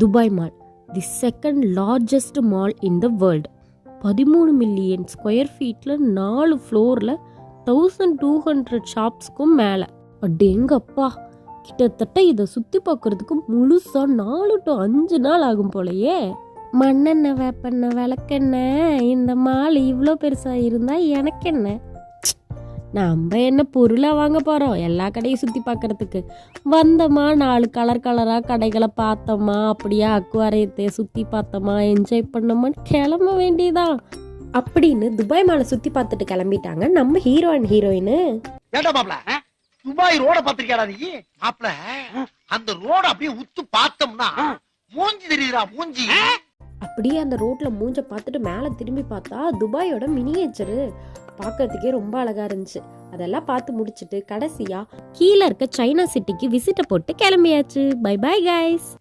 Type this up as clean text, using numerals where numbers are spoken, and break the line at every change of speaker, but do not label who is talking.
Dubai mall, the second largest mall in the world. 13 million square ஃபீட்டில் 4 ஃப்ளோரில் 1200 ஷாப்ஸ்க்கும் மேலே. அடேங்கப்பா, கிட்டத்தட்ட இதை சுற்றி பார்க்குறதுக்கு முழுசாக 4 to 5 நாள் ஆகும் போலையே. மண்ணெண்ணெய், வேப்பெண்ணெய், விளக்கெண்ணெய், இந்த மால் இவ்வளோ பெருசாக இருந்தால் எனக்கு என்ன? நம்ம என்ன பொருளாக வாங்க போகிறோம்? எல்லா கடையும் சுற்றி பார்க்குறதுக்கு வந்தோமா, 4 கலர் கலராக கடைகளை பார்த்தோமா, அப்படியே அக்வாரியத்தை சுற்றி பார்த்தோமா, என்ஜாய் பண்ணோமான்னு கிளம்ப வேண்டியதான் அப்படின்னு துபாய் மாலை சுற்றி பார்த்துட்டு கிளம்பிட்டாங்க நம்ம ஹீரோ அண்ட் ஹீரோயின்.
ஏண்டா மாப்ள, துபாய் ரோட பாத்திருக்கியாடா நீ? மாப்ள, அந்த ரோட அப்படியே உத்து பார்த்தோம்னா மூஞ்சி தெரியுதுடா, மூஞ்சி.
அப்படியே அந்த ரோட்ல மூஞ்ச பார்த்துட்டு மேலே திரும்பி பார்த்தா துபாயோட மினியேச்சரு பார்க்கறதுக்கே ரொம்ப அழகா இருந்துச்சு. அதெல்லாம் பார்த்து முடிச்சுட்டு கடைசியா கீழே இருக்க சைனா சிட்டிக்கு விசிட்ட போட்டு கிளம்பியாச்சு. Bye bye guys.